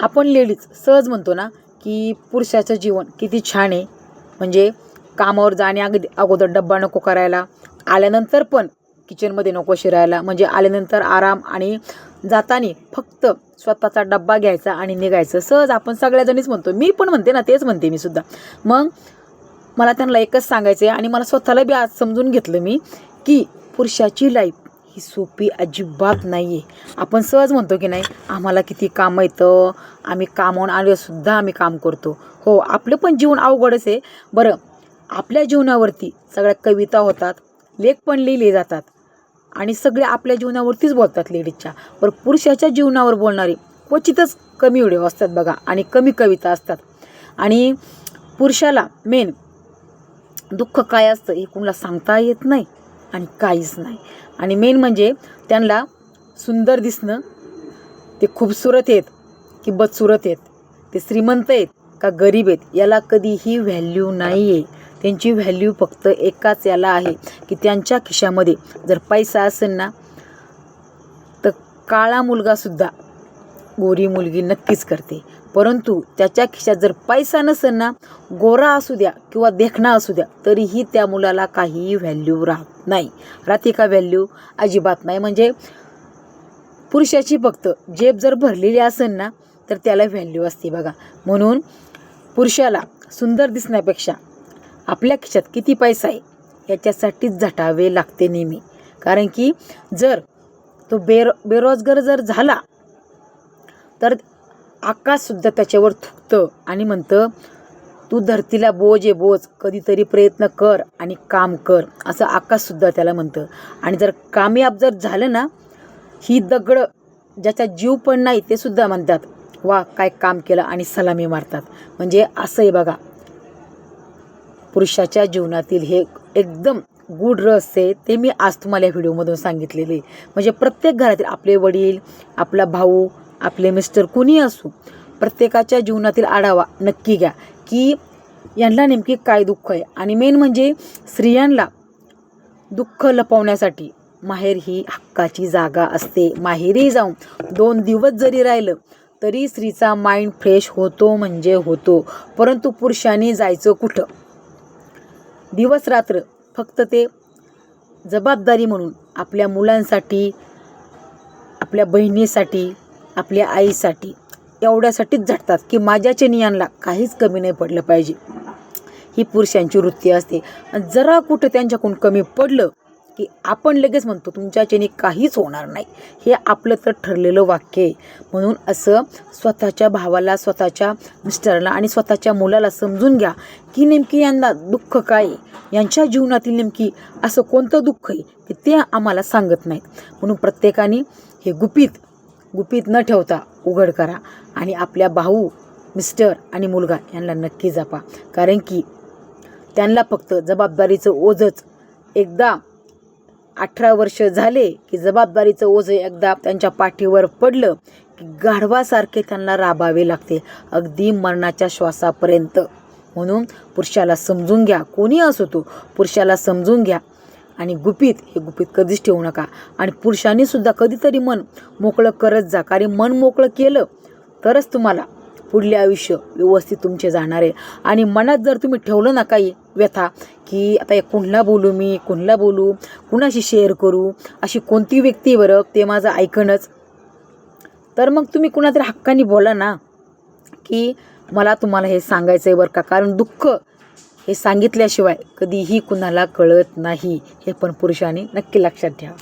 आपण लेडीज सहज म्हणतो ना की पुरुषाचं जीवन किती छान आहे, म्हणजे कामावर जाण्या अगोदर डब्बा नको करायला, आल्यानंतर पण किचनमध्ये नको शिरायला, म्हणजे आल्यानंतर आराम आणि जाताना फक्त स्वतःचा डब्बा घ्यायचा आणि निघायचं. सहज आपण सगळ्याजणीच म्हणतो, मी पण म्हणते ना, तेच म्हणते मी सुद्धा. मग मला त्यांना एकच सांगायचं आहे आणि मला स्वतःला बी आज समजून घेतलं मी की पुरुषाची लाईफ ही सोपी अजिबात नाही आहे. आपण सहज म्हणतो की नाही, आम्हाला किती कामं येतं, आम्ही कामावून आल्यासुद्धा आम्ही काम करतो. हो, आपलं पण जीवन अवघडच आहे. बरं, आपल्या जीवनावरती सगळ्या कविता होतात, लेख पण लिहिले जातात आणि सगळे आपल्या जीवनावरतीच बोलतात लेडीजच्या. बरं, पुरुषाच्या जीवनावर बोलणारे क्वचितच कमी व्हिडिओ असतात बघा आणि कमी कविता असतात. आणि पुरुषाला मेन दुःख काय असतं हे कुणाला सांगता येत नाही आणि काहीच नाही. आणि मेन म्हणजे त्यांना सुंदर दिसणं, ते खूबसूरत आहेत की बदसूरत आहेत, ते श्रीमंत आहेत का गरीब आहेत, याला कधीही व्हॅल्यू नाही आहे. त्यांची व्हॅल्यू फक्त एकाच याला आहे की त्यांच्या खिशामध्ये जर पैसा असेल ना तर काळा मुलगासुद्धा गोरी मुलगी नक्कीच करते. परंतु त्याच्या खिशात जर पैसा नसेल ना, गोरा असू द्या किंवा देखणा असू द्या, तरीही त्या मुलाला काहीही व्हॅल्यू राहत नाही. राहते का व्हॅल्यू? अजिबात नाही. म्हणजे पुरुषाची फक्त जेब जर भरलेली असेल ना तर त्याला व्हॅल्यू असते बघा. म्हणून पुरुषाला सुंदर दिसण्यापेक्षा आपल्या खिशात किती पैसा आहे याच्यासाठीच झटावे लागते नेहमी. कारण की जर तो बेरोजगार जर झाला तर आकाशसुद्धा त्याच्यावर थुकतं आणि म्हणतं, तू धरतीला बोज आहे बोज, कधीतरी प्रयत्न कर आणि काम कर, असं आकाशसुद्धा त्याला म्हणतं. आणि जर कामयाब जर झालं ना, ही दगडं ज्याचा जीव पण नाही ते सुद्धा म्हणतात, वा काय काम केलं, आणि सलामी मारतात. म्हणजे असं आहे बघा, पुरुषाच्या जीवनातील हे एकदम गूढ रहस्य आहे, ते मी आज तुम्हाला या व्हिडिओमधून सांगितलेले. म्हणजे प्रत्येक घरातील आपले वडील, आपला भाऊ, आपले मिस्टर कुणी असो, प्रत्येकाच्या जीवनातील आढावा नक्की घ्या की यांना नेमकी काय दुःख आहे. आणि मेन म्हणजे स्त्रियांना दुःख लपवण्यासाठी माहेर ही हक्काची जागा असते. माहेरी जाऊन 2 दिवस जरी राहिलं तरी स्त्रीचा माइंड फ्रेश होतो म्हणजे होतो. परंतु पुरुषांनी जायचं कुठं? दिवस रात्र फक्त ते जबाबदारी म्हणून आपल्या मुलांसाठी, आपल्या बहिणीसाठी, आपल्या आईसाठी एवढ्यासाठीच झटतात की माझ्याच्या नियांना काहीच कमी नाही पडलं पाहिजे. ही पुरुषांची वृत्ती असते. आणि जरा कुठं त्यांच्याकडून कमी पडलं की आपण लगेच म्हणतो तुमच्याच्याने काहीच होणार नाही. हे आपलं तर ठरलेलं वाक्य आहे. म्हणून असं स्वतःच्या भावाला, स्वतःच्या मिस्टराला आणि स्वतःच्या मुलाला समजून घ्या की नेमकी यांना दुःख काय आहे, यांच्या जीवनातील नेमकी असं कोणतं दुःख आहे की ते आम्हाला सांगत नाहीत. म्हणून प्रत्येकाने हे गुपित न ठेवता उघड करा आणि आपल्या भाऊ, मिस्टर आणि मुलगा यांना नक्की जपा. कारण की त्यांना फक्त जबाबदारीचं ओझंच, एकदा 18 वर्ष झाले की जबाबदारीचं ओझं एकदा त्यांच्या पाठीवर पडलं की गाढवासारखे त्यांना राबावे लागते, अगदी मरणाच्या श्वासापर्यंत. म्हणून पुरुषाला समजून घ्या, कोणी असो तो, पुरुषाला समजून घ्या आणि हे गुपित कधीच ठेवू नका. आणि पुरुषांनी सुद्धा कधीतरी मन मोकळं करत जा, कारण मन मोकळं केलं तरच तुम्हाला पुढले आयुष्य व्यवस्थित तुमचे जाणार आहे. आणि मनात जर तुम्ही ठेवलं ना काही व्यथा की आता कुणाला बोलू, मी कुणाला बोलू, कुणाशी शेअर करू, अशी कोणती व्यक्ती बरं ते माझं ऐकणंच, तर मग तुम्ही कुणातरी हक्काने बोला ना की मला तुम्हाला हे सांगायचं आहे बरं का. कारण दुःख हे सांगितल्याशिवाय कधीही कुणाला कळत नाही, हे पण पुरुषांनी नक्की लक्षात ठेवा.